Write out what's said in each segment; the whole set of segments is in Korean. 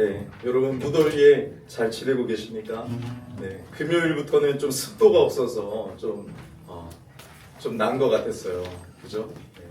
네, 여러분 무더위에 잘 지내고 계십니까? 네, 금요일부터는 좀 습도가 없어서 좀 난 것 같았어요. 그죠? 네.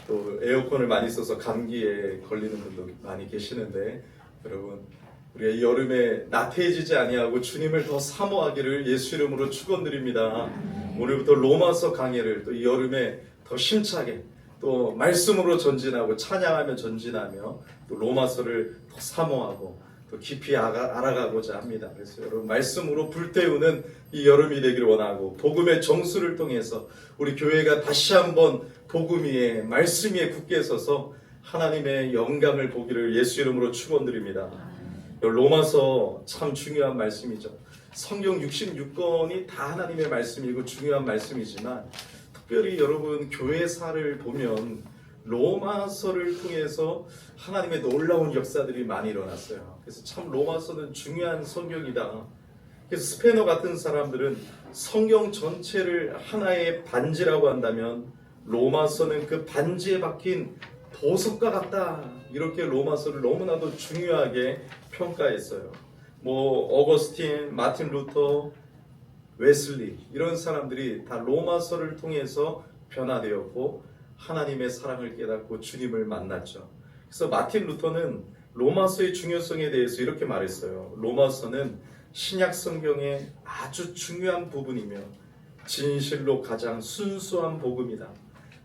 또 에어컨을 많이 써서 감기에 걸리는 분도 많이 계시는데 여러분 우리가 이 여름에 나태해지지 아니하고 주님을 더 사모하기를 예수 이름으로 축원드립니다. 오늘부터 로마서 강해를 또 이 여름에 더 힘차게 또 말씀으로 전진하고 찬양하며 전진하며 또 로마서를 더 사모하고 또 깊이 알아가고자 합니다. 그래서 여러분 말씀으로 불태우는 이 여름이 되기를 원하고 복음의 정수를 통해서 우리 교회가 다시 한번 복음 위에 말씀 위에 굳게 서서 하나님의 영광을 보기를 예수 이름으로 축원드립니다. 로마서 참 중요한 말씀이죠. 성경 66권이 다 하나님의 말씀이고 중요한 말씀이지만 특별히 여러분 교회사를 보면 로마서를 통해서 하나님의 놀라운 역사들이 많이 일어났어요. 그래서 참 로마서는 중요한 성경이다. 그래서 스페너 같은 사람들은 성경 전체를 하나의 반지라고 한다면 로마서는 그 반지에 박힌 보석과 같다. 이렇게 로마서를 너무나도 중요하게 평가했어요. 어거스틴, 마틴 루터, 웨슬리 이런 사람들이 다 로마서를 통해서 변화되었고 하나님의 사랑을 깨닫고 주님을 만났죠. 그래서 마틴 루터는 로마서의 중요성에 대해서 이렇게 말했어요. 로마서는 신약 성경의 아주 중요한 부분이며 진실로 가장 순수한 복음이다.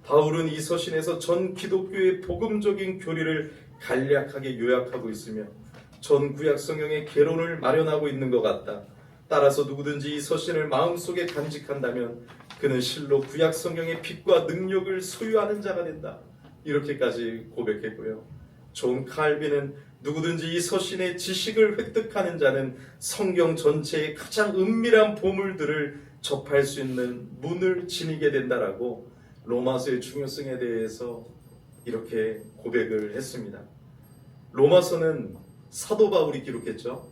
바울은 이 서신에서 전 기독교의 복음적인 교리를 간략하게 요약하고 있으며 전 구약 성경의 개론을 마련하고 있는 것 같다. 따라서 누구든지 이 서신을 마음속에 간직한다면 그는 실로 구약 성경의 빛과 능력을 소유하는 자가 된다. 이렇게까지 고백했고요. 존 칼빈은 누구든지 이 서신의 지식을 획득하는 자는 성경 전체의 가장 은밀한 보물들을 접할 수 있는 문을 지니게 된다라고 로마서의 중요성에 대해서 이렇게 고백을 했습니다. 로마서는 사도 바울이 기록했죠.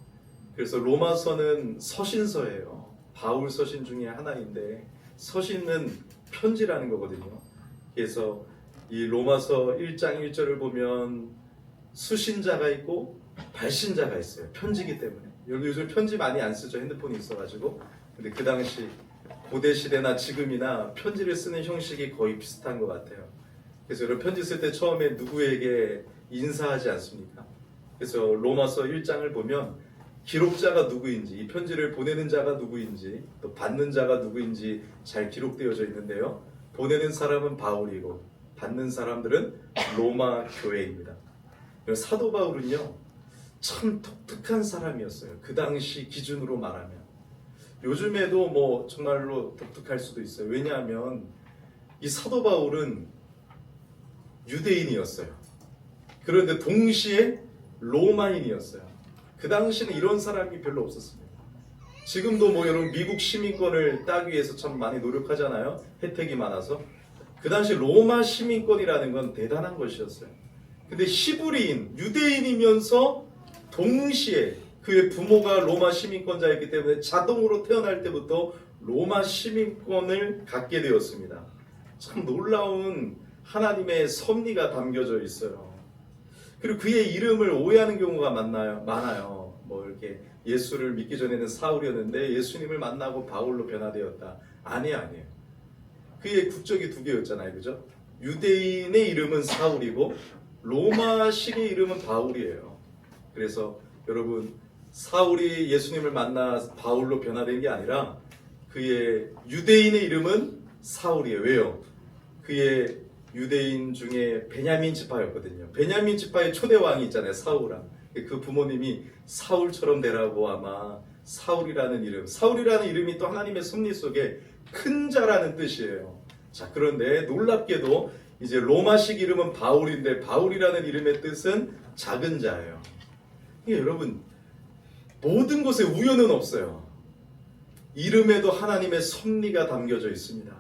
그래서 로마서는 서신서예요. 바울 서신 중에 하나인데 서신은 편지라는 거거든요. 그래서 이 로마서 1장 1절을 보면 수신자가 있고 발신자가 있어요. 편지기 때문에. 요즘 편지 많이 안 쓰죠. 핸드폰이 있어가지고. 근데 그 당시 고대 시대나 지금이나 편지를 쓰는 형식이 거의 비슷한 것 같아요. 그래서 여러분 편지 쓸 때 처음에 누구에게 인사하지 않습니까? 그래서 로마서 1장을 보면 기록자가 누구인지, 이 편지를 보내는 자가 누구인지, 또 받는 자가 누구인지 잘 기록되어져 있는데요. 보내는 사람은 바울이고 받는 사람들은 로마 교회입니다. 사도 바울은요, 참 독특한 사람이었어요. 그 당시 기준으로 말하면. 요즘에도 정말로 독특할 수도 있어요. 왜냐하면 이 사도 바울은 유대인이었어요. 그런데 동시에 로마인이었어요. 그 당시는 이런 사람이 별로 없었습니다. 지금도 여러분 미국 시민권을 따기 위해서 참 많이 노력하잖아요. 혜택이 많아서. 그 당시 로마 시민권이라는 건 대단한 것이었어요. 근데 히브리인, 유대인이면서 동시에 그의 부모가 로마 시민권자였기 때문에 자동으로 태어날 때부터 로마 시민권을 갖게 되었습니다. 참 놀라운 하나님의 섭리가 담겨져 있어요. 그리고 그의 이름을 오해하는 경우가 많아요. 이렇게 예수를 믿기 전에는 사울이었는데 예수님을 만나고 바울로 변화되었다. 아니에요. 그의 국적이 두 개였잖아요. 그죠? 유대인의 이름은 사울이고 로마식의 이름은 바울이에요. 그래서 여러분 사울이 예수님을 만나 바울로 변화된 게 아니라 그의 유대인의 이름은 사울이에요. 왜요? 그의 유대인 중에 베냐민 지파였거든요. 베냐민 지파의 초대 왕이 있잖아요. 사울왕. 그 부모님이 사울처럼 되라고 아마 사울이라는 이름이 또 하나님의 섭리 속에 큰 자라는 뜻이에요. 자, 그런데 놀랍게도 이제 로마식 이름은 바울인데 바울이라는 이름의 뜻은 작은 자예요. 여러분 모든 것에 우연은 없어요. 이름에도 하나님의 섭리가 담겨져 있습니다.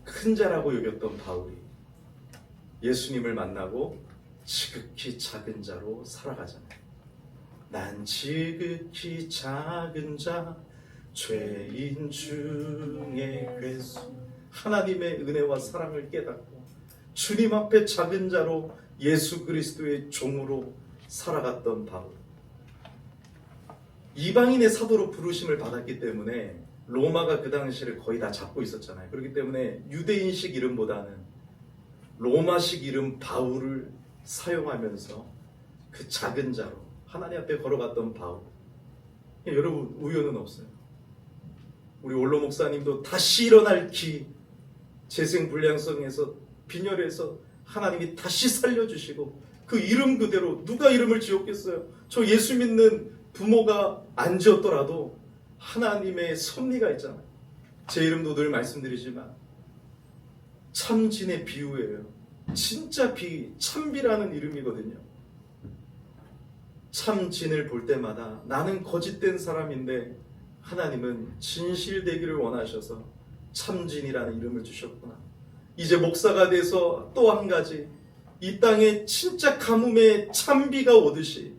큰 자라고 여겼던 바울이 예수님을 만나고 지극히 작은 자로 살아가잖아요. 난 지극히 작은 자, 죄인 중에 괴수. 하나님의 은혜와 사랑을 깨닫고 주님 앞에 작은 자로 예수 그리스도의 종으로 살아갔던 바울. 이방인의 사도로 부르심을 받았기 때문에 로마가 그 당시를 거의 다 잡고 있었잖아요. 그렇기 때문에 유대인식 이름보다는 로마식 이름 바울을 사용하면서 그 작은 자로 하나님 앞에 걸어갔던 바울. 여러분, 우연은 없어요. 우리 원로 목사님도 다시 일어날 기, 재생불량성에서 빈혈에서 하나님이 다시 살려주시고 그 이름 그대로 누가 이름을 지었겠어요? 저 예수 믿는 부모가 안 지었더라도 하나님의 섭리가 있잖아요. 제 이름도 늘 말씀드리지만 참진의 비유예요. 진짜 참비라는 이름이거든요. 참진을 볼 때마다 나는 거짓된 사람인데 하나님은 진실되기를 원하셔서 참진이라는 이름을 주셨구나. 이제 목사가 돼서 또 한 가지 이 땅에 진짜 가뭄의 참비가 오듯이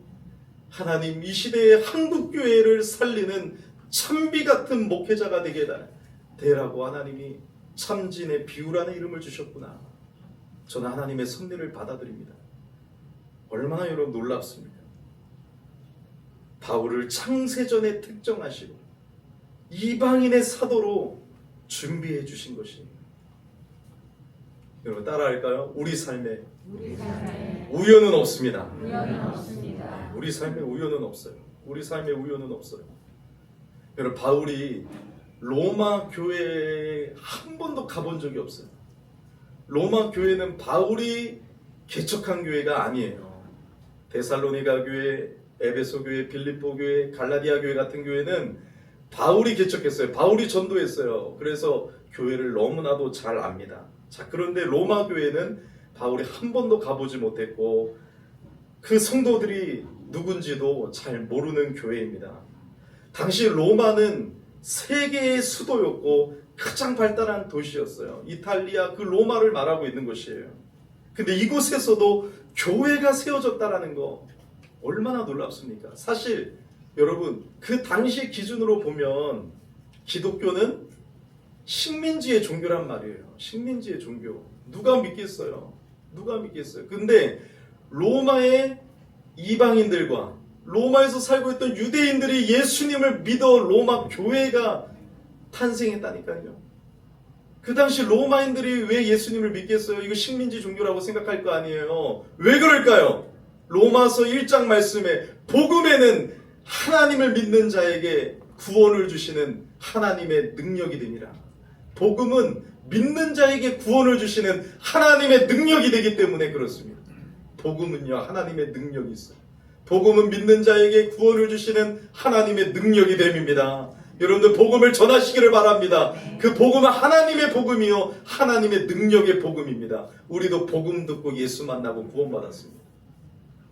하나님 이 시대의 한국교회를 살리는 참비 같은 목회자가 되게 되라고 하나님이 참진의 비유라는 이름을 주셨구나. 저는 하나님의 섭리를 받아들입니다. 얼마나 여러분 놀랍습니까? 바울을 창세전에 특정하시고 이방인의 사도로 준비해 주신 것입니다. 여러분 따라할까요? 우리 삶에 우연은 없습니다. 우리 삶에 우연은 없어요. 우리 삶에 우연은 없어요. 여러분 바울이 로마 교회에 한 번도 가본 적이 없어요. 로마 교회는 바울이 개척한 교회가 아니에요. 데살로니가 교회, 에베소 교회, 빌립보 교회, 갈라디아 교회 같은 교회는 바울이 개척했어요. 바울이 전도했어요. 그래서 교회를 너무나도 잘 압니다. 자, 그런데 로마 교회는 바울이 한 번도 가보지 못했고 그 성도들이 누군지도 잘 모르는 교회입니다. 당시 로마는 세계의 수도였고 가장 발달한 도시였어요. 이탈리아 그 로마를 말하고 있는 것이에요. 근데 이곳에서도 교회가 세워졌다라는 거 얼마나 놀랍습니까? 사실 여러분 그 당시 기준으로 보면 기독교는 식민지의 종교란 말이에요. 식민지의 종교. 누가 믿겠어요? 누가 믿겠어요? 근데 로마의 이방인들과 로마에서 살고 있던 유대인들이 예수님을 믿어 로마 교회가 탄생했다니까요. 그 당시 로마인들이 왜 예수님을 믿겠어요? 이거 식민지 종교라고 생각할 거 아니에요. 왜 그럴까요? 로마서 1장 말씀에 복음에는 하나님을 믿는 자에게 구원을 주시는 하나님의 능력이 됩니다. 복음은 믿는 자에게 구원을 주시는 하나님의 능력이 되기 때문에 그렇습니다. 복음은요 하나님의 능력이 있어요. 복음은 믿는 자에게 구원을 주시는 하나님의 능력이 됨입니다. 여러분들 복음을 전하시기를 바랍니다. 그 복음은 하나님의 복음이요 하나님의 능력의 복음입니다. 우리도 복음 듣고 예수 만나고 구원받았습니다.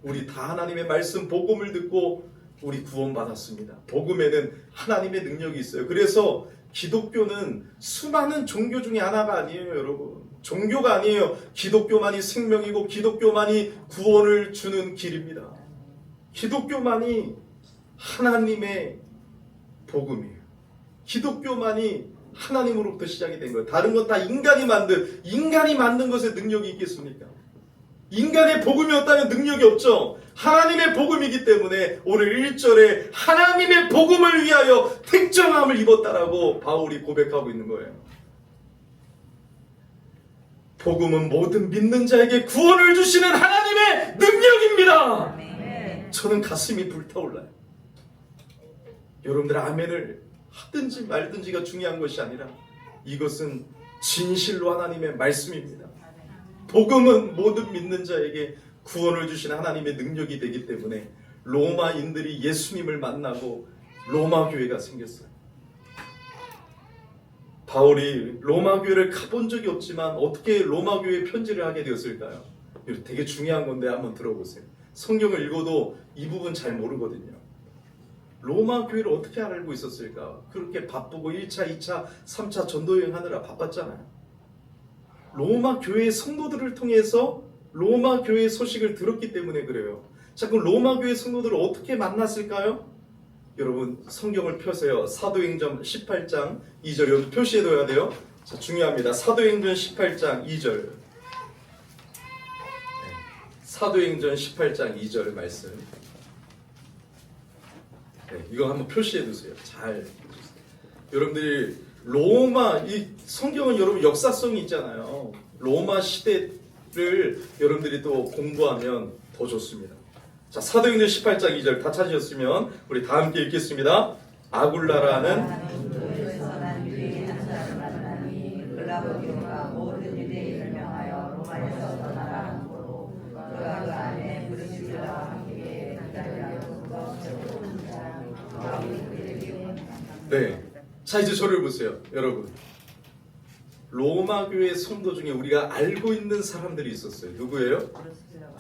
우리 다 하나님의 말씀 복음을 듣고 우리 구원받았습니다. 복음에는 하나님의 능력이 있어요. 그래서 기독교는 수많은 종교 중에 하나가 아니에요, 여러분. 종교가 아니에요. 기독교만이 생명이고 기독교만이 구원을 주는 길입니다. 기독교만이 하나님의 복음이에요. 기독교만이 하나님으로부터 시작이 된 거예요. 다른 건 다 인간이 만든 것에 능력이 있겠습니까? 인간의 복음이 없다면 능력이 없죠. 하나님의 복음이기 때문에 오늘 1절에 하나님의 복음을 위하여 택정함을 입었다라고 바울이 고백하고 있는 거예요. 복음은 모든 믿는 자에게 구원을 주시는 하나님의 능력입니다. 저는 가슴이 불타올라요. 여러분들 아멘을 하든지 말든지가 중요한 것이 아니라 이것은 진실로 하나님의 말씀입니다. 복음은 모든 믿는 자에게 구원을 주시는 하나님의 능력이 되기 때문에 로마인들이 예수님을 만나고 로마 교회가 생겼어요. 바울이 로마 교회를 가본 적이 없지만 어떻게 로마 교회에 편지를 하게 되었을까요? 되게 중요한 건데 한번 들어보세요. 성경을 읽어도 이 부분 잘 모르거든요. 로마 교회를 어떻게 알고 있었을까? 그렇게 바쁘고 1차, 2차, 3차 전도여행 하느라 바빴잖아요. 로마 교회의 성도들을 통해서 로마 교회의 소식을 들었기 때문에 그래요. 자, 그럼 로마 교회 성도들을 어떻게 만났을까요? 여러분 성경을 펴세요. 사도행전 18장 2절 여기 표시해둬야 돼요. 자, 중요합니다. 사도행전 18장 2절. 사도행전 18장 2절 말씀. 네, 이거 한번 표시해 두세요. 잘 해주세요. 여러분들이 로마, 이 성경은 여러분 역사성이 있잖아요. 로마 시대를 여러분들이 또 공부하면 더 좋습니다. 자, 사도행전 18장 2절 다 찾으셨으면 우리 다 함께 읽겠습니다. 아굴라라는 네. 자, 이제 저를 보세요. 여러분. 로마 교회 성도 중에 우리가 알고 있는 사람들이 있었어요. 누구예요?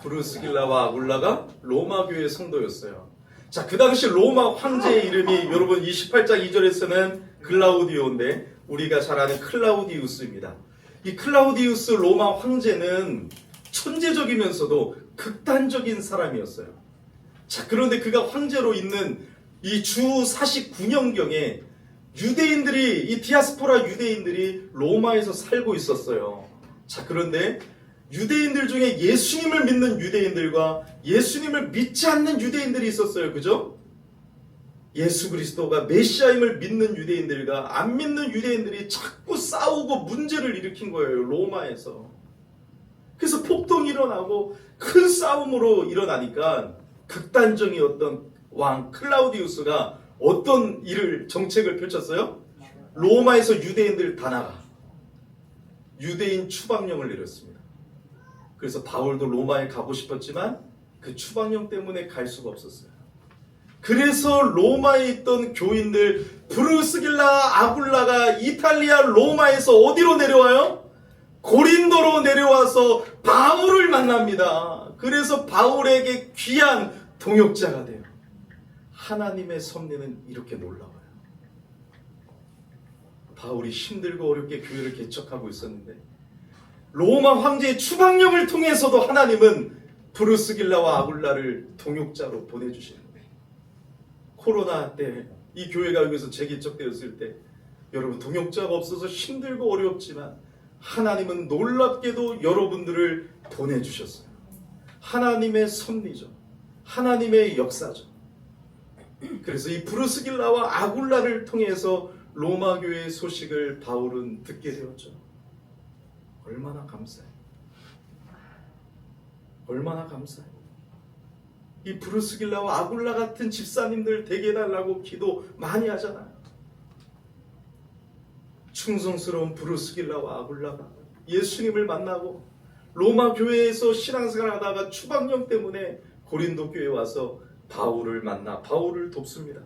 브루스길라와 아굴라가 로마 교회 성도였어요. 자, 그 당시 로마 황제의 이름이 여러분 28장 2절에서는 글라우디오인데 우리가 잘 아는 클라우디우스입니다. 이 클라우디우스 로마 황제는 천재적이면서도 극단적인 사람이었어요. 자, 그런데 그가 황제로 있는 이 주 49년경에 유대인들이, 이 디아스포라 유대인들이 로마에서 살고 있었어요. 자, 그런데 유대인들 중에 예수님을 믿는 유대인들과 예수님을 믿지 않는 유대인들이 있었어요. 그죠? 예수 그리스도가 메시아임을 믿는 유대인들과 안 믿는 유대인들이 자꾸 싸우고 문제를 일으킨 거예요. 로마에서. 그래서 폭동이 일어나고 큰 싸움으로 일어나니까 극단적이었던 왕 클라우디우스가 어떤 정책을 펼쳤어요? 로마에서 유대인들 다 나가. 유대인 추방령을 내렸습니다. 그래서 바울도 로마에 가고 싶었지만 그 추방령 때문에 갈 수가 없었어요. 그래서 로마에 있던 교인들 브루스길라, 아굴라가 이탈리아 로마에서 어디로 내려와요? 고린도로 내려와서 바울을 만납니다. 그래서 바울에게 귀한 동역자가 돼요. 하나님의 섭리는 이렇게 놀라워요. 바울이 힘들고 어렵게 교회를 개척하고 있었는데 로마 황제의 추방령을 통해서도 하나님은 브루스길라와 아굴라를 동역자로 보내주시는 거예요. 코로나 때 이 교회가 여기서 재개척되었을 때 여러분 동역자가 없어서 힘들고 어렵지만 하나님은 놀랍게도 여러분들을 보내주셨어요. 하나님의 섭리죠. 하나님의 역사죠. 그래서 이 브루스길라와 아굴라를 통해서 로마 교회의 소식을 바울은 듣게 되었죠. 얼마나 감사해요. 얼마나 감사해요. 이 브루스길라와 아굴라 같은 집사님들 되게 해달라고 기도 많이 하잖아요. 충성스러운 브루스길라와 아굴라가 예수님을 만나고 로마 교회에서 신앙생활 하다가 추방령 때문에 고린도 교회에 와서 바울을 만나 바울을 돕습니다.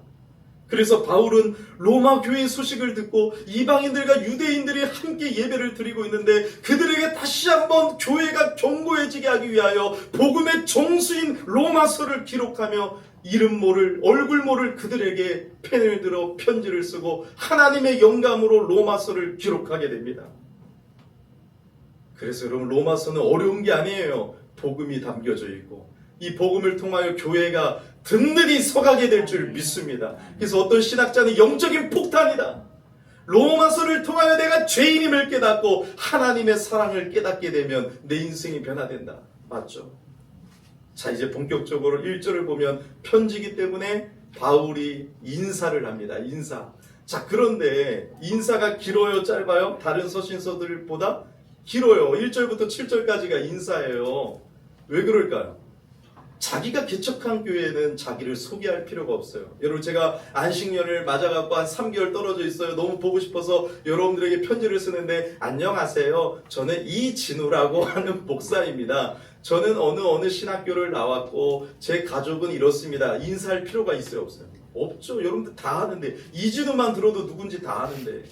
그래서 바울은 로마 교회의 소식을 듣고 이방인들과 유대인들이 함께 예배를 드리고 있는데 그들에게 다시 한번 교회가 견고해지게 하기 위하여 복음의 정수인 로마서를 기록하며 이름 모를 얼굴 모를 그들에게 펜을 들어 편지를 쓰고 하나님의 영감으로 로마서를 기록하게 됩니다. 그래서 여러분 로마서는 어려운 게 아니에요. 복음이 담겨져 있고 이 복음을 통하여 교회가 든든히 서가게 될 줄 믿습니다. 그래서 어떤 신학자는 영적인 폭탄이다. 로마서를 통하여 내가 죄인임을 깨닫고 하나님의 사랑을 깨닫게 되면 내 인생이 변화된다. 맞죠? 자, 이제 본격적으로 1절을 보면 편지이기 때문에 바울이 인사를 합니다. 인사. 자, 그런데 인사가 길어요? 짧아요? 다른 서신서들보다 길어요. 1절부터 7절까지가 인사예요. 왜 그럴까요? 자기가 개척한 교회는 자기를 소개할 필요가 없어요. 여러분 제가 안식년을 맞아갖고 한 3개월 떨어져 있어요. 너무 보고 싶어서 여러분들에게 편지를 쓰는데 안녕하세요. 저는 이진우라고 하는 목사입니다. 저는 어느 신학교를 나왔고 제 가족은 이렇습니다. 인사할 필요가 있어요? 없어요? 없죠. 여러분들 다 아는데 이진우만 들어도 누군지 다 아는데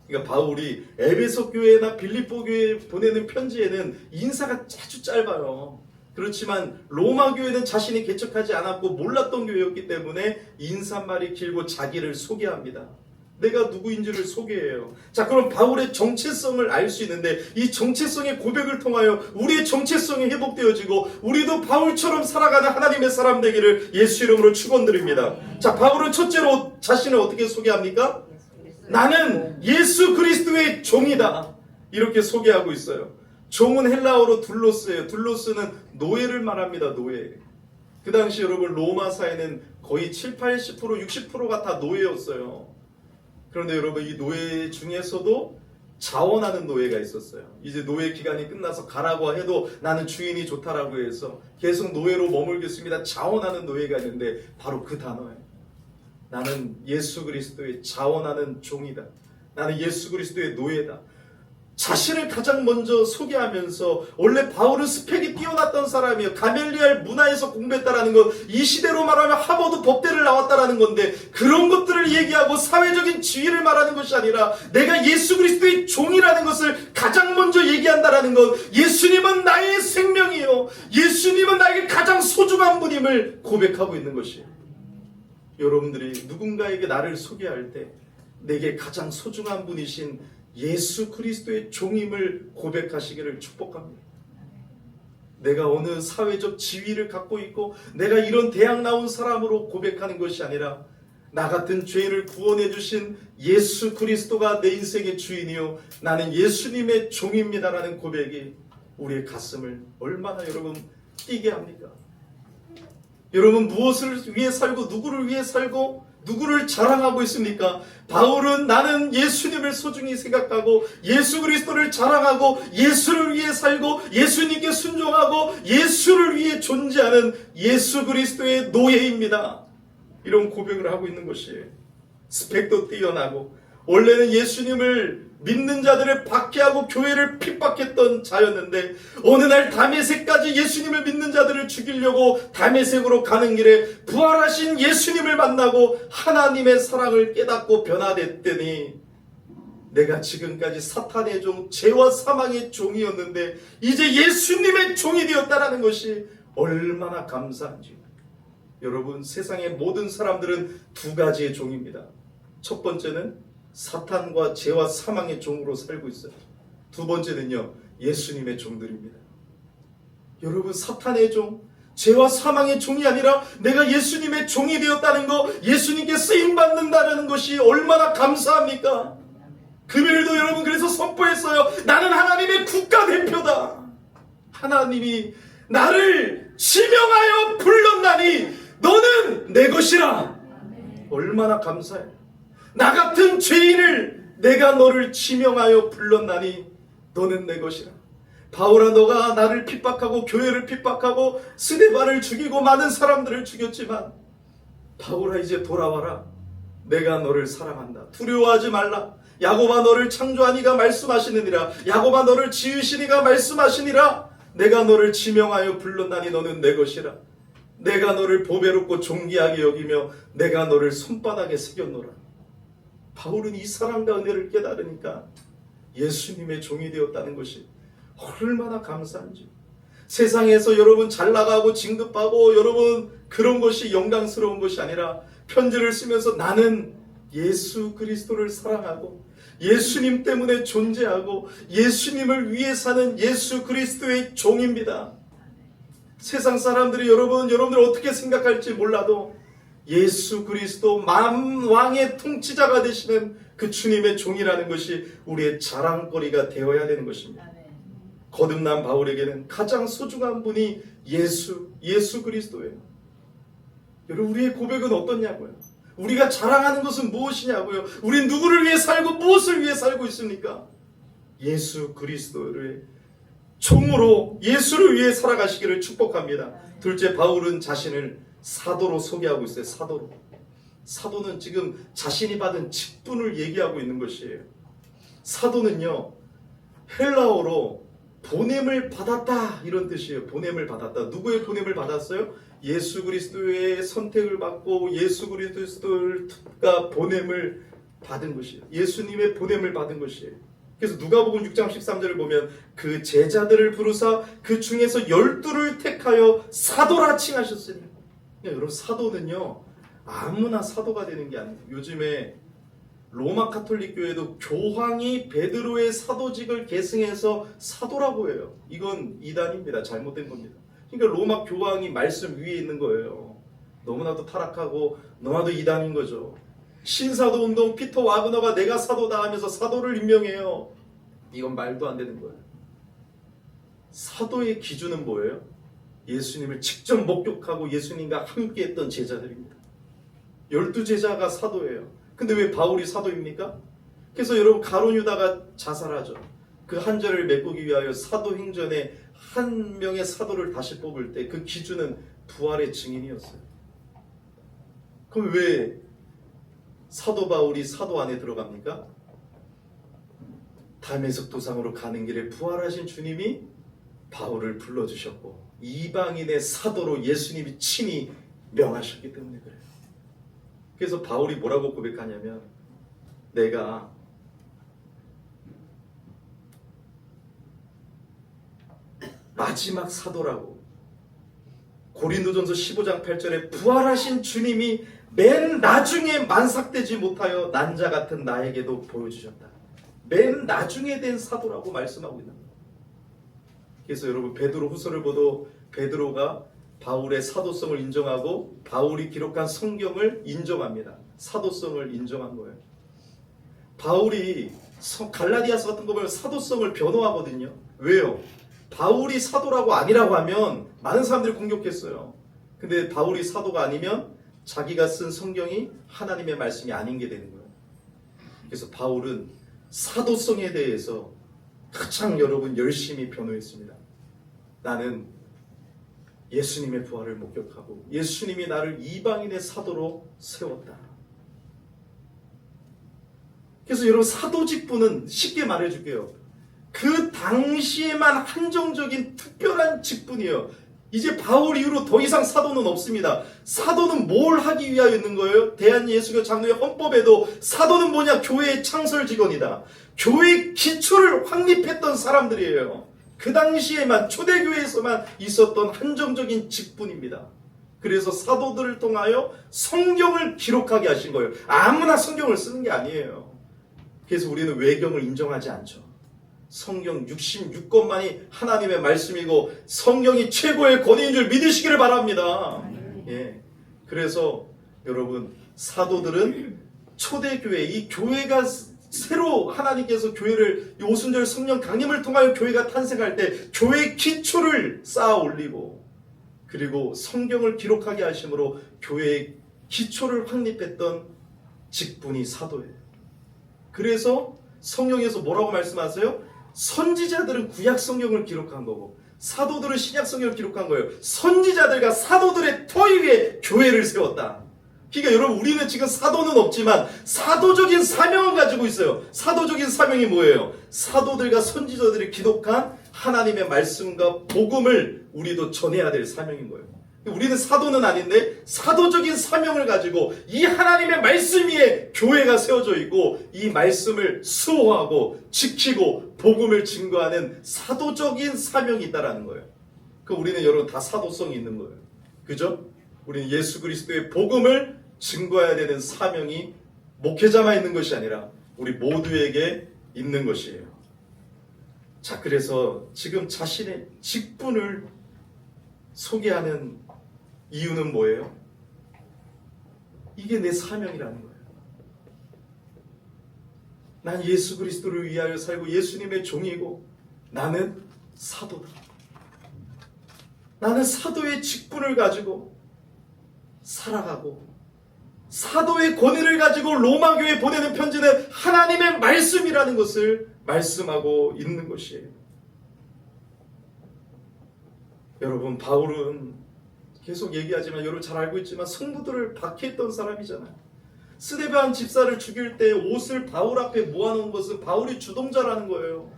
그러니까 바울이 에베소 교회나 빌립보 교회에 보내는 편지에는 인사가 아주 짧아요. 그렇지만 로마 교회는 자신이 개척하지 않았고 몰랐던 교회였기 때문에 인사말이 길고 자기를 소개합니다. 내가 누구인지를 소개해요. 자, 그럼 바울의 정체성을 알 수 있는데 이 정체성의 고백을 통하여 우리의 정체성이 회복되어지고 우리도 바울처럼 살아가는 하나님의 사람 되기를 예수 이름으로 축원드립니다. 자, 바울은 첫째로 자신을 어떻게 소개합니까? 나는 예수 그리스도의 종이다. 이렇게 소개하고 있어요. 종은 헬라어로 둘로스예요. 둘로스는 노예를 말합니다. 노예. 그 당시 여러분 로마 사회는 거의 7, 80%, 60%가 다 노예였어요. 그런데 여러분 이 노예 중에서도 자원하는 노예가 있었어요. 이제 노예 기간이 끝나서 가라고 해도 나는 주인이 좋다라고 해서 계속 노예로 머물겠습니다. 자원하는 노예가 있는데 바로 그 단어예요. 나는 예수 그리스도의 자원하는 종이다. 나는 예수 그리스도의 노예다. 자신을 가장 먼저 소개하면서 원래 바울은 스펙이 뛰어났던 사람이에요. 가멜리엘 문화에서 공부했다라는 것, 이 시대로 말하면 하버드 법대를 나왔다라는 건데 그런 것들을 얘기하고 사회적인 지위를 말하는 것이 아니라 내가 예수 그리스도의 종이라는 것을 가장 먼저 얘기한다라는 것, 예수님은 나의 생명이요, 예수님은 나에게 가장 소중한 분임을 고백하고 있는 것이에요. 여러분들이 누군가에게 나를 소개할 때 내게 가장 소중한 분이신 예수 그리스도의 종임을 고백하시기를 축복합니다. 내가 어느 사회적 지위를 갖고 있고 내가 이런 대학 나온 사람으로 고백하는 것이 아니라 나 같은 죄인을 구원해 주신 예수 그리스도가 내 인생의 주인이요 나는 예수님의 종입니다라는 고백이 우리의 가슴을 얼마나 여러분 뛰게 합니까? 여러분 무엇을 위해 살고 누구를 위해 살고 누구를 자랑하고 있습니까? 바울은 나는 예수님을 소중히 생각하고 예수 그리스도를 자랑하고 예수를 위해 살고 예수님께 순종하고 예수를 위해 존재하는 예수 그리스도의 노예입니다. 이런 고백을 하고 있는 것이에요. 스펙도 뛰어나고 원래는 예수님을 믿는 자들을 박해하고 교회를 핍박했던 자였는데 어느 날 다메섹까지 예수님을 믿는 자들을 죽이려고 다메섹으로 가는 길에 부활하신 예수님을 만나고 하나님의 사랑을 깨닫고 변화됐더니 내가 지금까지 사탄의 종, 죄와 사망의 종이었는데 이제 예수님의 종이 되었다는 것이 얼마나 감사한지. 여러분 세상의 모든 사람들은 두 가지의 종입니다. 첫 번째는 사탄과 죄와 사망의 종으로 살고 있어요. 두 번째는요, 예수님의 종들입니다. 여러분 사탄의 종, 죄와 사망의 종이 아니라 내가 예수님의 종이 되었다는 거, 예수님께 쓰임받는다는 것이 얼마나 감사합니까? 금요일도 여러분 그래서 선포했어요. 나는 하나님의 국가대표다. 하나님이 나를 지명하여 불렀나니 너는 내 것이라. 얼마나 감사해요. 나 같은 죄인을 내가 너를 지명하여 불렀나니 너는 내 것이라. 바울아 너가 나를 핍박하고 교회를 핍박하고 스데반을 죽이고 많은 사람들을 죽였지만 바울아 이제 돌아와라. 내가 너를 사랑한다. 두려워하지 말라. 야고보아 너를 창조한 이가 말씀하시느니라. 야고보아 너를 지으신 이가 말씀하시니라. 내가 너를 지명하여 불렀나니 너는 내 것이라. 내가 너를 보배롭고 존귀하게 여기며 내가 너를 손바닥에 새겼노라. 바울은 이 사랑과 은혜를 깨달으니까 예수님의 종이 되었다는 것이 얼마나 감사한지. 세상에서 여러분 잘 나가고 진급하고 여러분 그런 것이 영광스러운 것이 아니라 편지를 쓰면서 나는 예수 그리스도를 사랑하고 예수님 때문에 존재하고 예수님을 위해 사는 예수 그리스도의 종입니다. 세상 사람들이 여러분들 어떻게 생각할지 몰라도 예수 그리스도 만왕의 통치자가 되시는 그 주님의 종이라는 것이 우리의 자랑거리가 되어야 되는 것입니다. 거듭난 바울에게는 가장 소중한 분이 예수 그리스도예요. 여러분 우리의 고백은 어떻냐고요? 우리가 자랑하는 것은 무엇이냐고요? 우린 누구를 위해 살고 무엇을 위해 살고 있습니까? 예수 그리스도를 종으로 예수를 위해 살아가시기를 축복합니다. 둘째, 바울은 자신을 사도로 소개하고 있어요. 사도는 지금 자신이 받은 직분을 얘기하고 있는 것이에요. 사도는요 헬라어로 보냄을 받았다 이런 뜻이에요. 보냄을 받았다. 누구의 보냄을 받았어요? 예수 그리스도의 선택을 받고 예수 그리스도가 보냄을 받은 것이에요. 예수님의 보냄을 받은 것이에요. 그래서 누가복음 6장 13절을 보면 그 제자들을 부르사 그 중에서 12를 택하여 사도라 칭하셨으니. 여러분 사도는요 아무나 사도가 되는 게 아니에요. 요즘에 로마 카톨릭 교회도 교황이 베드로의 사도직을 계승해서 사도라고 해요. 이건 이단입니다. 잘못된 겁니다. 그러니까 로마 교황이 말씀 위에 있는 거예요. 너무나도 타락하고 너무나도 이단인 거죠. 신사도 운동 피터 와그너가 내가 사도다 하면서 사도를 임명해요. 이건 말도 안 되는 거예요. 사도의 기준은 뭐예요? 예수님을 직접 목격하고 예수님과 함께 했던 제자들입니다. 12제자가 사도예요. 근데 왜 바울이 사도입니까? 그래서 여러분 가룟 유다가 자살하죠. 그 한 절을 메꾸기 위하여 사도행전에 한 명의 사도를 다시 뽑을 때 그 기준은 부활의 증인이었어요. 그럼 왜 사도 바울이 사도 안에 들어갑니까? 다메섹 도상으로 가는 길에 부활하신 주님이 바울을 불러주셨고 이방인의 사도로 예수님이 친히 명하셨기 때문에 그래요. 그래서 바울이 뭐라고 고백하냐면 내가 마지막 사도라고 고린도전서 15장 8절에 부활하신 주님이 맨 나중에 만삭되지 못하여 난자 같은 나에게도 보여주셨다. 맨 나중에 된 사도라고 말씀하고 있는 거예요. 그래서 여러분 베드로 후서를 보도 베드로가 바울의 사도성을 인정하고 바울이 기록한 성경을 인정합니다. 사도성을 인정한 거예요. 바울이 갈라디아서 같은 거 보면 사도성을 변호하거든요. 왜요? 바울이 사도라고 아니라고 하면 많은 사람들이 공격했어요. 근데 바울이 사도가 아니면 자기가 쓴 성경이 하나님의 말씀이 아닌 게 되는 거예요. 그래서 바울은 사도성에 대해서 가장 여러분 열심히 변호했습니다. 나는 예수님의 부활을 목격하고 예수님이 나를 이방인의 사도로 세웠다. 그래서 여러분 사도 직분은 쉽게 말해줄게요. 그 당시에만 한정적인 특별한 직분이에요. 이제 바울 이후로 더 이상 사도는 없습니다. 사도는 뭘 하기 위하여 있는 거예요? 대한예수교 장로의 헌법에도 사도는 뭐냐? 교회의 창설 직원이다. 교회의 기초를 확립했던 사람들이에요. 그 당시에만 초대교회에서만 있었던 한정적인 직분입니다. 그래서 사도들을 통하여 성경을 기록하게 하신 거예요. 아무나 성경을 쓰는 게 아니에요. 그래서 우리는 외경을 인정하지 않죠. 성경 66권만이 하나님의 말씀이고 성경이 최고의 권위인 줄 믿으시기를 바랍니다. 예. 그래서 여러분 사도들은 초대교회, 이 교회가 새로 하나님께서 교회를 오순절 성령 강림을 통하여 교회가 탄생할 때 교회의 기초를 쌓아 올리고 그리고 성경을 기록하게 하심으로 교회의 기초를 확립했던 직분이 사도예요. 그래서 성경에서 뭐라고 말씀하세요? 선지자들은 구약 성경을 기록한 거고 사도들은 신약 성경을 기록한 거예요. 선지자들과 사도들의 터 위에 교회를 세웠다. 그러니까 여러분 우리는 지금 사도는 없지만 사도적인 사명을 가지고 있어요. 사도적인 사명이 뭐예요? 사도들과 선지자들이 기록한 하나님의 말씀과 복음을 우리도 전해야 될 사명인 거예요. 우리는 사도는 아닌데 사도적인 사명을 가지고 이 하나님의 말씀 위에 교회가 세워져 있고 이 말씀을 수호하고 지키고 복음을 증거하는 사도적인 사명이 있다라는 거예요. 그 우리는 여러분 다 사도성이 있는 거예요. 그죠? 우리는 예수 그리스도의 복음을 증거해야 되는 사명이 목회자만 있는 것이 아니라 우리 모두에게 있는 것이에요. 자, 그래서 지금 자신의 직분을 소개하는 이유는 뭐예요? 이게 내 사명이라는 거예요. 난 예수 그리스도를 위하여 살고 예수님의 종이고 나는 사도다. 나는 사도의 직분을 가지고 살아가고 사도의 권위를 가지고 로마 교회에 보내는 편지는 하나님의 말씀이라는 것을 말씀하고 있는 것이에요. 여러분 바울은 계속 얘기하지만 여러분 잘 알고 있지만 성도들을 박해했던 사람이잖아요. 스데반 집사를 죽일 때 옷을 바울 앞에 모아놓은 것은 바울이 주동자라는 거예요.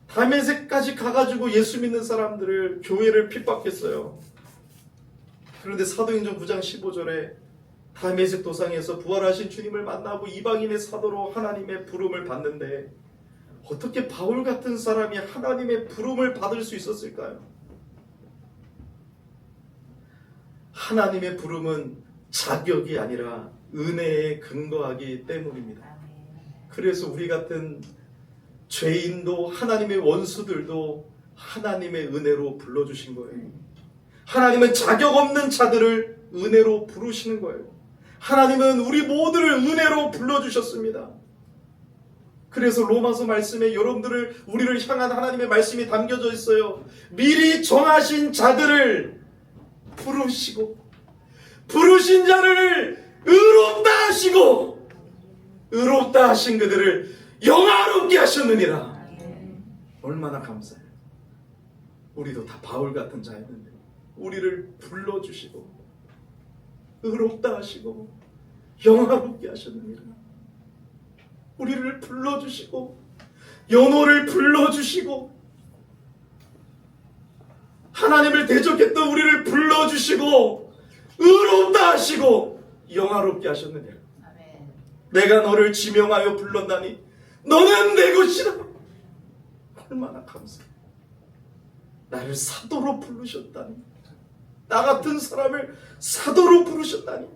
다메섹까지 가가지고 예수 믿는 사람들을 교회를 핍박했어요. 그런데 사도행전 9장 15절에 다메섹 도상에서 부활하신 주님을 만나고 이방인의 사도로 하나님의 부름을 받는데 어떻게 바울 같은 사람이 하나님의 부름을 받을 수 있었을까요? 하나님의 부름은 자격이 아니라 은혜에 근거하기 때문입니다. 그래서 우리 같은 죄인도 하나님의 원수들도 하나님의 은혜로 불러주신 거예요. 하나님은 자격 없는 자들을 은혜로 부르시는 거예요. 하나님은 우리 모두를 은혜로 불러주셨습니다. 그래서 로마서 말씀에 우리를 향한 하나님의 말씀이 담겨져 있어요. 미리 정하신 자들을 부르신 자를 의롭다 하시고 의롭다 하신 그들을 영화롭게 하셨느니라. 얼마나 감사해요. 우리도 다 바울 같은 자였는데 우리를 불러주시고 의롭다 하시고 영화롭게 하셨느니라. 우리를 불러주시고 연호를 불러주시고 하나님을 대적했던 우리를 불러주시고 의롭다 하시고 영화롭게 하셨느니라. 내가 너를 지명하여 불렀나니 너는 내 것이라. 얼마나 감사해. 나를 사도로 부르셨다니, 나 같은 사람을 사도로 부르셨다니.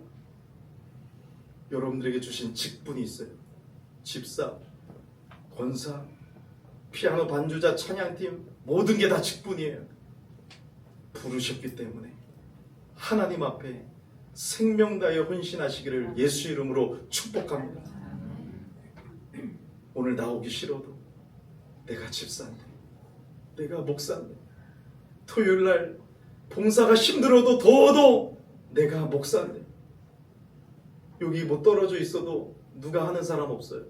여러분들에게 주신 직분이 있어요. 집사, 권사, 피아노 반주자, 찬양팀, 모든 게 다 직분이에요. 부르셨기 때문에 하나님 앞에 생명 다하여 헌신하시기를 예수 이름으로 축복합니다. 오늘 나오기 싫어도 내가 집사인데, 내가 목사인데, 토요일날 봉사가 힘들어도 더워도 내가 목사인데, 여기 뭐 떨어져 있어도 누가 하는 사람 없어요.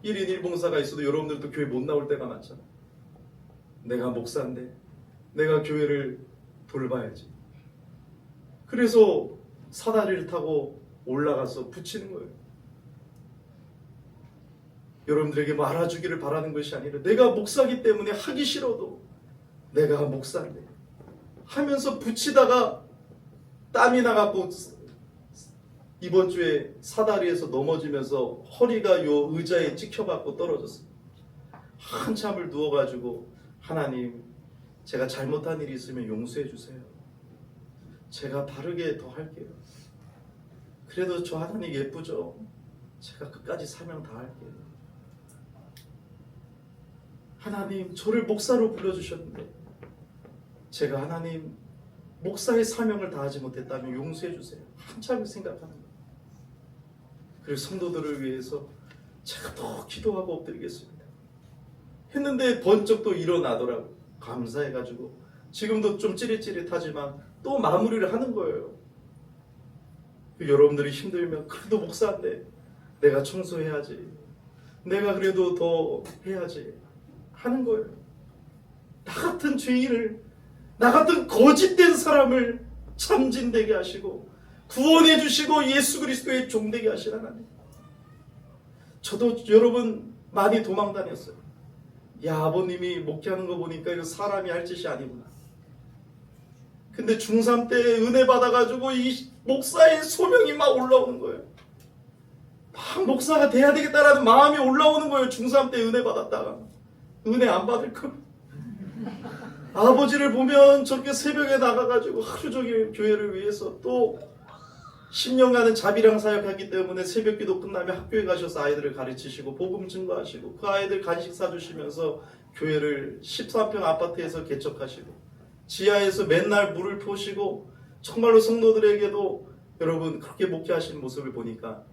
1인 1봉사가 있어도 여러분들도 교회 못 나올 때가 많잖아. 내가 목사인데 내가 교회를 돌봐야지. 그래서 사다리를 타고 올라가서 붙이는 거예요. 여러분들에게 뭐 알아주기를 바라는 것이 아니라 내가 목사기 때문에 하기 싫어도 내가 목사인데 하면서 붙이다가 땀이 나갖고 이번 주에 사다리에서 넘어지면서 허리가 요 의자에 찍혀갖고 떨어졌어요. 한참을 누워가지고 하나님, 제가 잘못한 일이 있으면 용서해 주세요. 제가 바르게 더 할게요. 그래도 저 하나님 예쁘죠? 제가 끝까지 사명 다 할게요. 하나님, 저를 목사로 불러주셨는데 제가 하나님 목사의 사명을 다하지 못했다면 용서해 주세요. 한참을 생각하는 거예요. 그리고 성도들을 위해서 제가 더 기도하고 엎드리겠습니다 했는데 번쩍 또 일어나더라고요. 감사해가지고 지금도 좀 찌릿찌릿하지만 또 마무리를 하는 거예요. 여러분들이 힘들면 그래도 목사인데 내가 청소해야지, 내가 그래도 더 해야지 하는 거예요. 나 같은 죄인을, 나 같은 거짓된 사람을 참진되게 하시고 구원해 주시고 예수 그리스도의 종되게 하신 하나님. 저도 여러분 많이 도망 다녔어요. 야, 아버님이 목회하는 거 보니까 이거 사람이 할 짓이 아니구나. 근데 중3 때 은혜 받아가지고 이 목사의 소명이 막 올라오는 거예요. 막 목사가 돼야 되겠다라는 마음이 올라오는 거예요. 중3 때 은혜 받았다가 은혜 안 받을 걸. 아버지를 보면 저렇게 새벽에 나가가지고 하루 종일 교회를 위해서 또 10년간은 자비랑 사역했기 때문에 새벽 기도 끝나면 학교에 가셔서 아이들을 가르치시고 복음 증거하시고 그 아이들 간식 사주시면서 교회를 13평 아파트에서 개척하시고 지하에서 맨날 물을 푸시고 정말로 성도들에게도 여러분 그렇게 목회하시는 모습을 보니까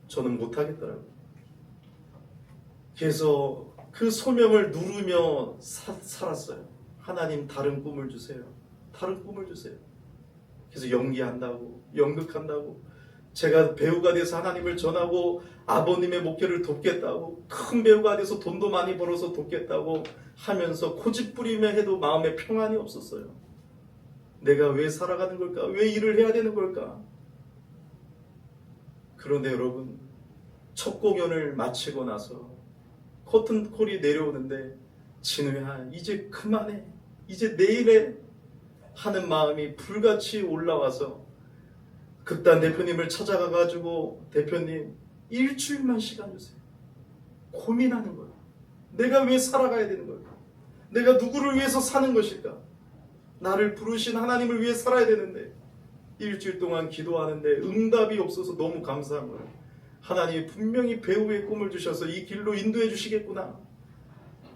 저는 못하겠더라고요. 그래서 그 소명을 누르며 살았어요. 하나님, 다른 꿈을 주세요. 다른 꿈을 주세요. 그래서 연기한다고, 연극한다고, 제가 배우가 돼서 하나님을 전하고 아버님의 목회를 돕겠다고, 큰 배우가 돼서 돈도 많이 벌어서 돕겠다고 하면서 고집부리며 해도 마음에 평안이 없었어요. 내가 왜 살아가는 걸까? 왜 일을 해야 되는 걸까? 그런데 여러분, 첫 공연을 마치고 나서 커튼콜이 내려오는데 진우야, 이제 그만해, 이제 내일에 하는 마음이 불같이 올라와서 극단 대표님을 찾아가가지고 대표님, 일주일만 시간 주세요. 고민하는 거예요. 내가 왜 살아가야 되는 걸까? 내가 누구를 위해서 사는 것일까? 나를 부르신 하나님을 위해 살아야 되는데 일주일 동안 기도하는데 응답이 없어서 너무 감사한 거예요. 하나님이 분명히 배우의 꿈을 주셔서 이 길로 인도해 주시겠구나.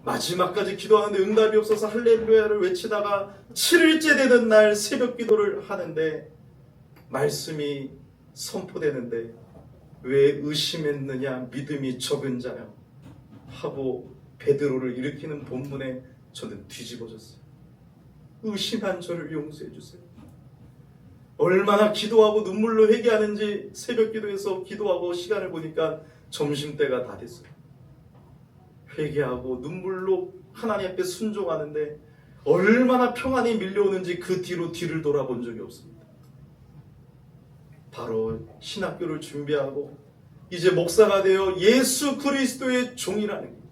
마지막까지 기도하는데 응답이 없어서 할렐루야를 외치다가 7일째 되는 날 새벽 기도를 하는데 말씀이 선포되는데 왜 의심했느냐 믿음이 적은 자여 하고 베드로를 일으키는 본문에 저는 뒤집어졌어요. 의심한 저를 용서해 주세요. 얼마나 기도하고 눈물로 회개하는지 새벽 기도에서 기도하고 시간을 보니까 점심때가 다 됐어요. 회개하고 눈물로 하나님 앞에 순종하는데 얼마나 평안이 밀려오는지 그 뒤로 뒤를 돌아본 적이 없습니다. 바로 신학교를 준비하고 이제 목사가 되어 예수 그리스도의 종이라는 게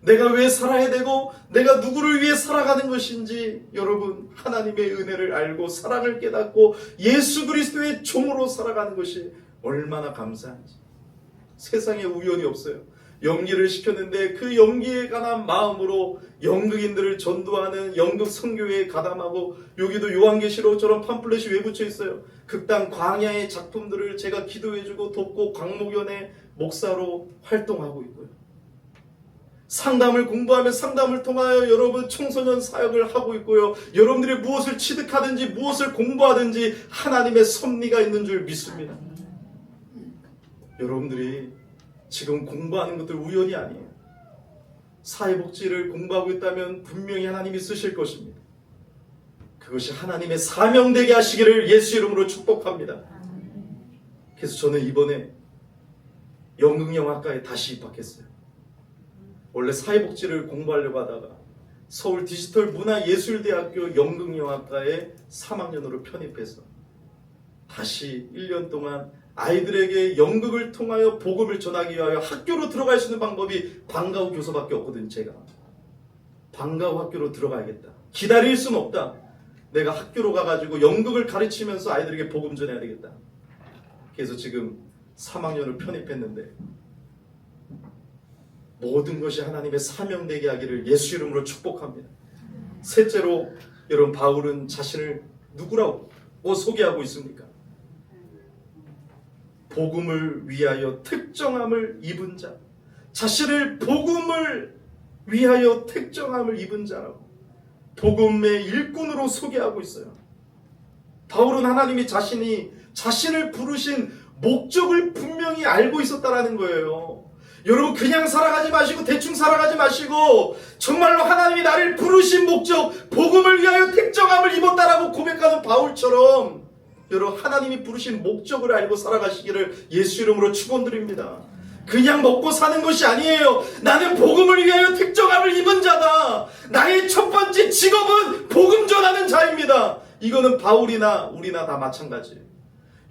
내가 왜 살아야 되고 내가 누구를 위해 살아가는 것인지 여러분 하나님의 은혜를 알고 사랑을 깨닫고 예수 그리스도의 종으로 살아가는 것이 얼마나 감사한지. 세상에 우연이 없어요. 연기를 시켰는데 그 연기에 관한 마음으로 연극인들을 전도하는 연극 선교회에 가담하고 여기도 요한계시록처럼 팜플렛이 왜 붙여 있어요. 극단 광야의 작품들을 제가 기도해주고 돕고 광목연의 목사로 활동하고 있고요. 상담을 공부하며 상담을 통하여 여러분 청소년 사역을 하고 있고요. 여러분들이 무엇을 취득하든지 무엇을 공부하든지 하나님의 섭리가 있는 줄 믿습니다. 여러분들이 지금 공부하는 것들 우연이 아니에요. 사회복지를 공부하고 있다면 분명히 하나님이 쓰실 것입니다. 그것이 하나님의 사명되게 하시기를 예수 이름으로 축복합니다. 그래서 저는 이번에 연극영화과에 다시 입학했어요. 원래 사회복지를 공부하려고 하다가 서울 디지털문화예술대학교 연극영화과에 3학년으로 편입해서 다시 1년 동안 아이들에게 연극을 통하여 복음을 전하기 위하여 학교로 들어갈 수 있는 방법이 방과후 교사밖에 없거든요. 제가 방과후 학교로 들어가야겠다. 기다릴 수는 없다. 내가 학교로 가가지고 연극을 가르치면서 아이들에게 복음 전해야 되겠다. 그래서 지금 3학년을 편입했는데 모든 것이 하나님의 사명되게 하기를 예수 이름으로 축복합니다. 셋째로 여러분 바울은 자신을 누구라고 소개하고 있습니까? 복음을 위하여 특정함을 입은 자, 자신을 복음을 위하여 특정함을 입은 자라고 복음의 일꾼으로 소개하고 있어요. 바울은 하나님이 자신을 부르신 목적을 분명히 알고 있었다라는 거예요. 여러분 그냥 살아가지 마시고 대충 살아가지 마시고 정말로 하나님이 나를 부르신 목적, 복음을 위하여 특정함을 입었다라고 고백하는 바울처럼 여러분 하나님이 부르신 목적을 알고 살아가시기를 예수 이름으로 축원드립니다. 그냥 먹고 사는 것이 아니에요. 나는 복음을 위하여 특정함을 입은 자다. 나의 첫 번째 직업은 복음 전하는 자입니다. 이거는 바울이나 우리나 다 마찬가지예요.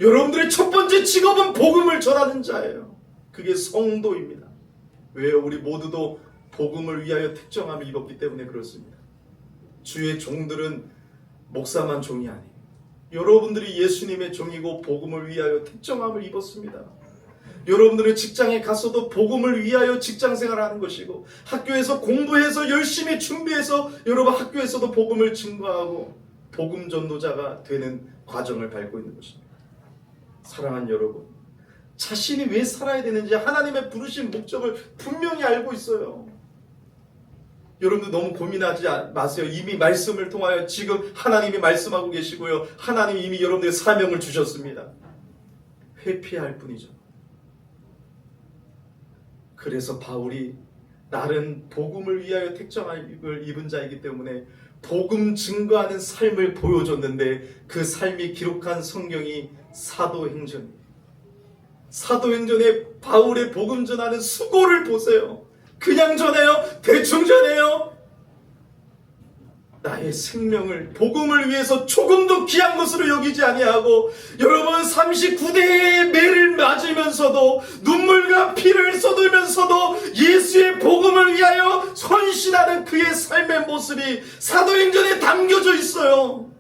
여러분들의 첫 번째 직업은 복음을 전하는 자예요. 그게 성도입니다. 왜요? 우리 모두도 복음을 위하여 특정함을 입었기 때문에 그렇습니다. 주의 종들은 목사만 종이 아니에요. 여러분들이 예수님의 종이고 복음을 위하여 특정함을 입었습니다. 여러분들은 직장에 갔어도 복음을 위하여 직장생활을 하는 것이고 학교에서 공부해서 열심히 준비해서 여러분 학교에서도 복음을 증거하고 복음 전도자가 되는 과정을 밟고 있는 것입니다. 사랑하는 여러분, 자신이 왜 살아야 되는지 하나님의 부르신 목적을 분명히 알고 있어요. 여러분들 너무 고민하지 마세요. 이미 말씀을 통하여 지금 하나님이 말씀하고 계시고요. 하나님이 이미 여러분들의 사명을 주셨습니다. 회피할 뿐이죠. 그래서 바울이 나는 복음을 위하여 특정함을 입은 자이기 때문에 복음 증거하는 삶을 보여줬는데 그 삶이 기록한 성경이 사도행전입니다. 사도행전에 바울의 복음 전하는 수고를 보세요. 그냥 전해요? 대충 전해요? 나의 생명을 복음을 위해서 조금도 귀한 것으로 여기지 아니하고 여러분 39대의 매를 맞으면서도 눈물과 피를 쏟으면서도 예수의 복음을 위하여 헌신하는 그의 삶의 모습이 사도행전에 담겨져 있어요.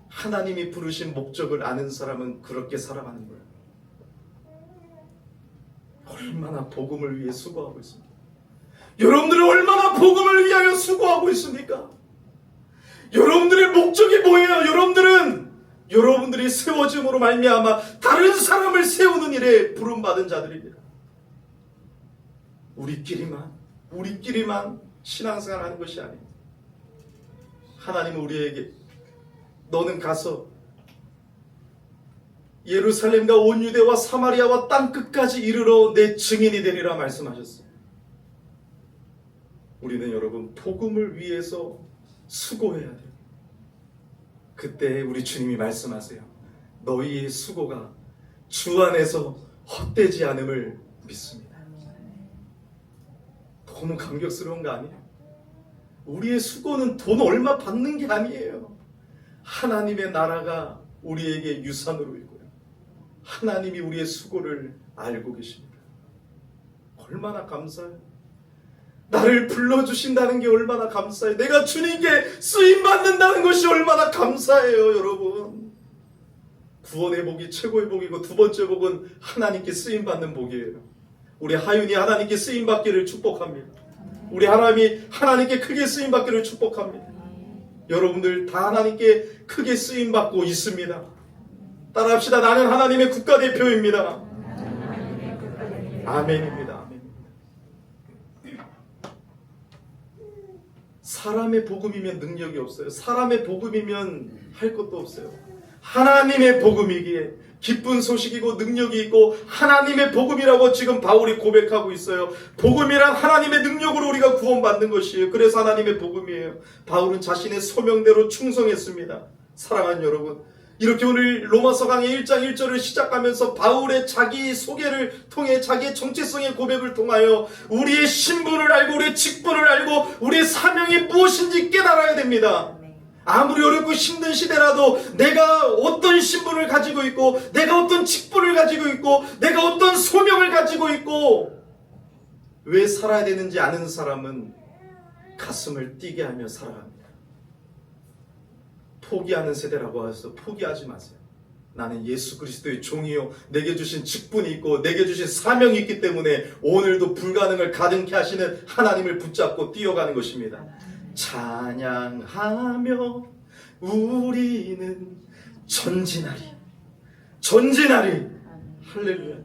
하나님이 부르신 목적을 아는 사람은 그렇게 살아가는 거예요. 얼마나 복음을 위해 수고하고 있습니까? 여러분들은 얼마나 복음을 위하여 수고하고 있습니까? 여러분들의 목적이 뭐예요? 여러분들이 세워짐으로 말미암아 다른 사람을 세우는 일에 부름받은 자들입니다. 우리끼리만 신앙생활 하는 것이 아닙니다. 하나님은 우리에게 너는 가서 예루살렘과 온 유대와 사마리아와 땅끝까지 이르러 내 증인이 되리라 말씀하셨어요. 우리는 여러분 복음을 위해서 수고해야 돼요. 그때 우리 주님이 말씀하세요. 너희의 수고가 주 안에서 헛되지 않음을 믿습니다. 너무 감격스러운 거 아니에요? 우리의 수고는 돈 얼마 받는 게 아니에요. 하나님의 나라가 우리에게 유산으로 있고요. 하나님이 우리의 수고를 알고 계십니다. 얼마나 감사해요. 나를 불러주신다는 게 얼마나 감사해요. 내가 주님께 쓰임받는다는 것이 얼마나 감사해요. 여러분, 구원의 복이 최고의 복이고 두 번째 복은 하나님께 쓰임받는 복이에요. 우리 하윤이 하나님께 쓰임받기를 축복합니다. 우리 하나님이 하나님께 크게 쓰임받기를 축복합니다. 여러분들 다 하나님께 크게 쓰임받고 있습니다. 따라합시다. 나는 하나님의 국가대표입니다. 아멘입니다. 사람의 복음이면 능력이 없어요. 사람의 복음이면 할 것도 없어요. 하나님의 복음이기에 기쁜 소식이고 능력이 있고 하나님의 복음이라고 지금 바울이 고백하고 있어요. 복음이란 하나님의 능력으로 우리가 구원받는 것이에요. 그래서 하나님의 복음이에요. 바울은 자신의 소명대로 충성했습니다. 사랑하는 여러분, 이렇게 오늘 로마서 강의 1장 1절을 시작하면서 바울의 자기 소개를 통해 자기의 정체성의 고백을 통하여 우리의 신분을 알고 우리의 직분을 알고 우리의 사명이 무엇인지 깨달아야 됩니다. 아무리 어렵고 힘든 시대라도 내가 어떤 신분을 가지고 있고 내가 어떤 직분을 가지고 있고 내가 어떤 소명을 가지고 있고 왜 살아야 되는지 아는 사람은 가슴을 뛰게 하며 살아갑니다. 포기하는 세대라고 해서 포기하지 마세요. 나는 예수 그리스도의 종이요 내게 주신 직분이 있고 내게 주신 사명이 있기 때문에 오늘도 불가능을 가능케 하시는 하나님을 붙잡고 뛰어가는 것입니다. 찬양하며 우리는 전진하리 할렐루야.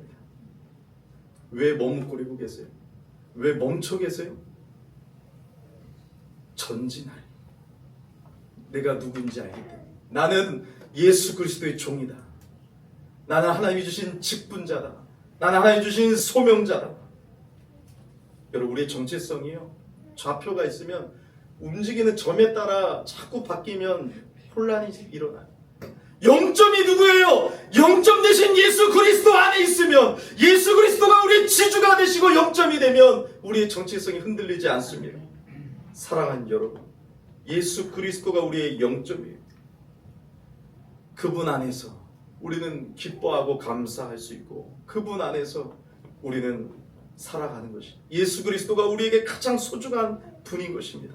왜 머뭇거리고 계세요? 왜 멈춰 계세요? 전진하리. 내가 누구인지 알기 때문에. 나는 예수 그리스도의 종이다. 나는 하나님이 주신 직분자다. 나는 하나님이 주신 소명자다. 여러분, 우리의 정체성이요, 좌표가 있으면 움직이는 점에 따라 자꾸 바뀌면 혼란이 일어나요. 0점이 누구예요? 0점 대신 예수 그리스도 안에 있으면, 예수 그리스도가 우리의 지주가 되시고 0점이 되면 우리의 정체성이 흔들리지 않습니다. 사랑하는 여러분, 예수 그리스도가 우리의 0점이에요. 그분 안에서 우리는 기뻐하고 감사할 수 있고 그분 안에서 우리는 살아가는 것이, 예수 그리스도가 우리에게 가장 소중한 분인 것입니다.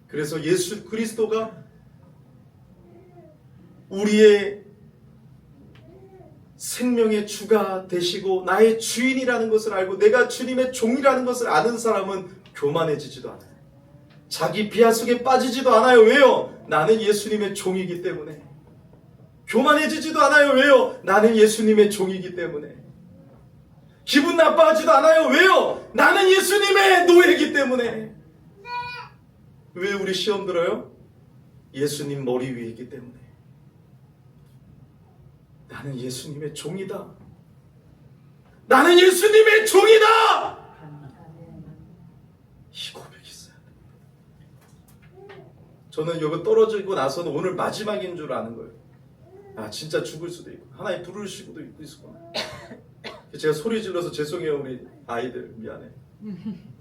그래서 예수 그리스도가 우리의 생명의 주가 되시고 나의 주인이라는 것을 알고 내가 주님의 종이라는 것을 아는 사람은 교만해지지도 않아요. 자기 비하 속에 빠지지도 않아요. 왜요? 나는 예수님의 종이기 때문에. 교만해지지도 않아요. 왜요? 나는 예수님의 종이기 때문에. 기분 나빠하지도 않아요. 왜요? 나는 예수님의 노예이기 때문에. 왜 우리 시험 들어요? 예수님 머리 위에 있기 때문에. 나는 예수님의 종이다. 나는 예수님의 종이다. 이 고백이 있어요. 저는 여기 떨어지고 나서는 오늘 마지막인 줄 아는 거예요. 아, 진짜 죽을 수도 있고 하나님 부르시고도 있고. 제가 소리 질러서 죄송해요. 우리 아이들 미안해.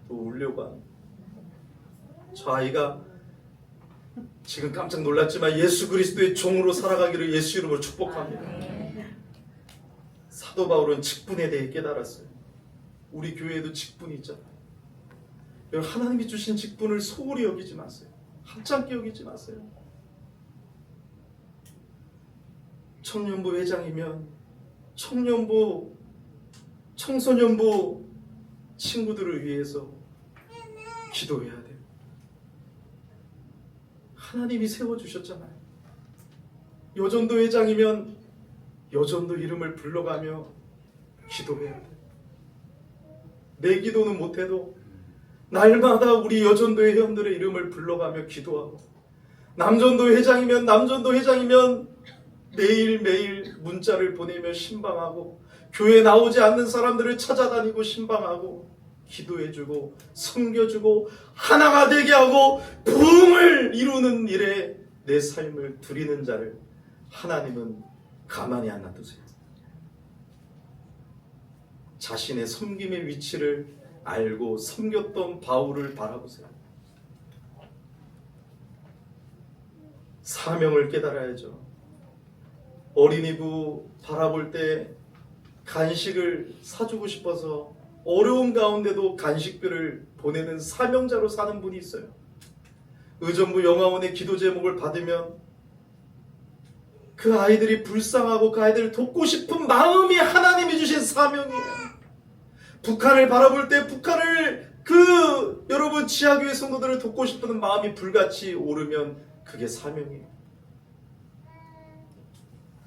또 울려고 하는. 저 아이가 지금 깜짝 놀랐지만 예수 그리스도의 종으로 살아가기를 예수 이름으로 축복합니다. 사도 바울은 직분에 대해 깨달았어요. 우리 교회에도 직분이 있잖아요. 여러분, 하나님이 주신 직분을 소홀히 여기지 마세요. 하찮게 여기지 마세요. 청년부 회장이면 청년부, 청소년부 친구들을 위해서 기도해야 돼요. 하나님이 세워주셨잖아요. 여전도 회장이면 여전도 이름을 불러가며 기도해야 돼요. 내 기도는 못해도 날마다 우리 여전도 회원들의 이름을 불러가며 기도하고, 남전도 회장이면 매일매일 문자를 보내며 신방하고, 교회 나오지 않는 사람들을 찾아다니고 신방하고 기도해주고 섬겨주고 하나가 되게 하고 부흥을 이루는 일에 내 삶을 드리는 자를 하나님은 가만히 안 놔두세요. 자신의 섬김의 위치를 알고 섬겼던 바울을 바라보세요. 사명을 깨달아야죠. 어린이부 바라볼 때 간식을 사주고 싶어서 어려운 가운데도 간식들을 보내는 사명자로 사는 분이 있어요. 의정부 영화원의 기도 제목을 받으면 그 아이들이 불쌍하고 그 아이들을 돕고 싶은 마음이 하나님이 주신 사명이에요. 북한을 바라볼 때 북한을 여러분 지하교회 성도들을 돕고 싶은 마음이 불같이 오르면 그게 사명이에요.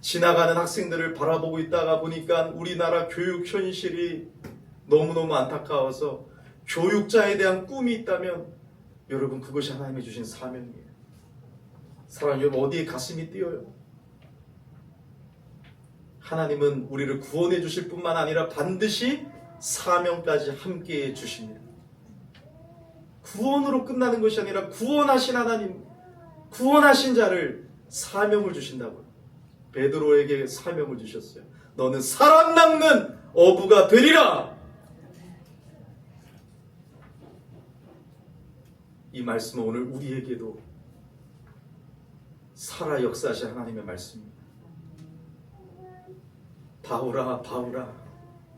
지나가는 학생들을 바라보고 있다가 보니까 우리나라 교육 현실이 너무너무 안타까워서 교육자에 대한 꿈이 있다면 여러분 그것이 하나님이 주신 사명이에요. 사랑하는 여러분, 어디에 가슴이 뛰어요? 하나님은 우리를 구원해 주실 뿐만 아니라 반드시 사명까지 함께 해 주십니다. 구원으로 끝나는 것이 아니라 구원하신 하나님, 구원하신 자를 사명을 주신다고요. 베드로에게 사명을 주셨어요. 너는 사람 낚는 어부가 되리라. 이 말씀은 오늘 우리에게도 살아 역사하신 하나님의 말씀입니다. 바울아, 바울아,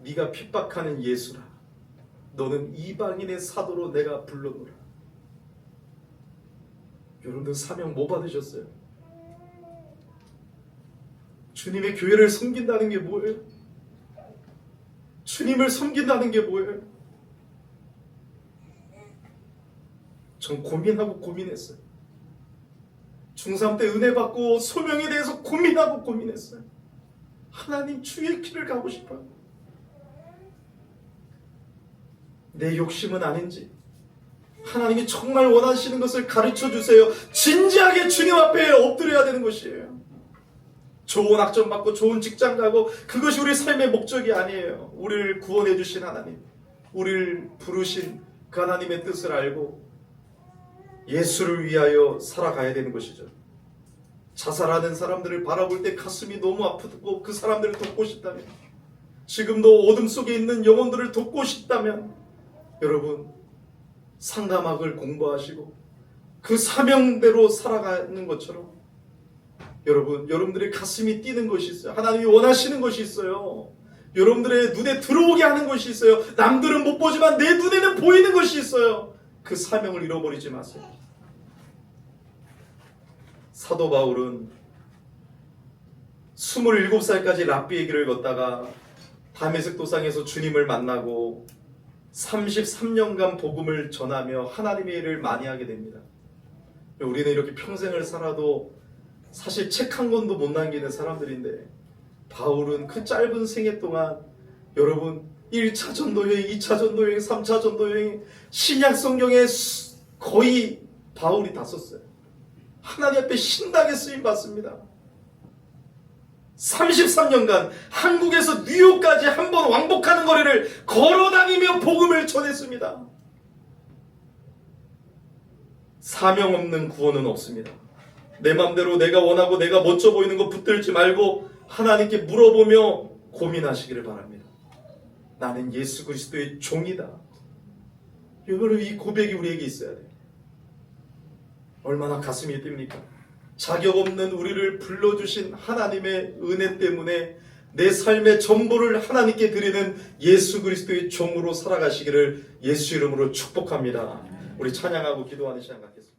네가 핍박하는 예수라. 너는 이방인의 사도로 내가 불러노라. 여러분들 사명 뭐 받으셨어요? 주님의 교회를 섬긴다는 게 뭐예요? 주님을 섬긴다는 게 뭐예요? 전 고민하고 고민했어요. 중3 때 은혜 받고 소명에 대해서 고민하고 고민했어요. 하나님 주의 길을 가고 싶어요. 내 욕심은 아닌지 하나님이 정말 원하시는 것을 가르쳐 주세요. 진지하게 주님 앞에 엎드려야 되는 것이에요. 좋은 학점 받고 좋은 직장 가고 그것이 우리 삶의 목적이 아니에요. 우리를 구원해 주신 하나님, 우리를 부르신 그 하나님의 뜻을 알고 예수를 위하여 살아가야 되는 것이죠. 자살하는 사람들을 바라볼 때 가슴이 너무 아프고 그 사람들을 돕고 싶다면, 지금도 어둠 속에 있는 영혼들을 돕고 싶다면 여러분 상담학을 공부하시고 그 사명대로 살아가는 것처럼 여러분들의 가슴이 뛰는 것이 있어요. 하나님이 원하시는 것이 있어요. 여러분들의 눈에 들어오게 하는 것이 있어요. 남들은 못 보지만 내 눈에는 보이는 것이 있어요. 그 사명을 잃어버리지 마세요. 사도 바울은 27살까지 랍비의 길을 걷다가 다메섹 도상에서 주님을 만나고 33년간 복음을 전하며 하나님의 일을 많이 하게 됩니다. 우리는 이렇게 평생을 살아도 사실 책 한 권도 못 남기는 사람들인데, 바울은 그 짧은 생애 동안 여러분 1차 전도 여행, 2차 전도 여행, 3차 전도 여행, 신약 성경에 거의 바울이 다 썼어요. 하나님 앞에 신나게 쓰임 받습니다. 33년간 한국에서 뉴욕까지 한 번 왕복하는 거리를 걸어다니며 복음을 전했습니다. 사명 없는 구원은 없습니다. 내 맘대로 내가 원하고 내가 멋져 보이는 거 붙들지 말고 하나님께 물어보며 고민하시기를 바랍니다. 나는 예수 그리스도의 종이다. 여러분, 이 고백이 우리에게 있어야 돼요. 얼마나 가슴이 뜁니까? 자격 없는 우리를 불러주신 하나님의 은혜 때문에 내 삶의 전부를 하나님께 드리는 예수 그리스도의 종으로 살아가시기를 예수 이름으로 축복합니다. 우리 찬양하고 기도하는 시간 갖겠습니다.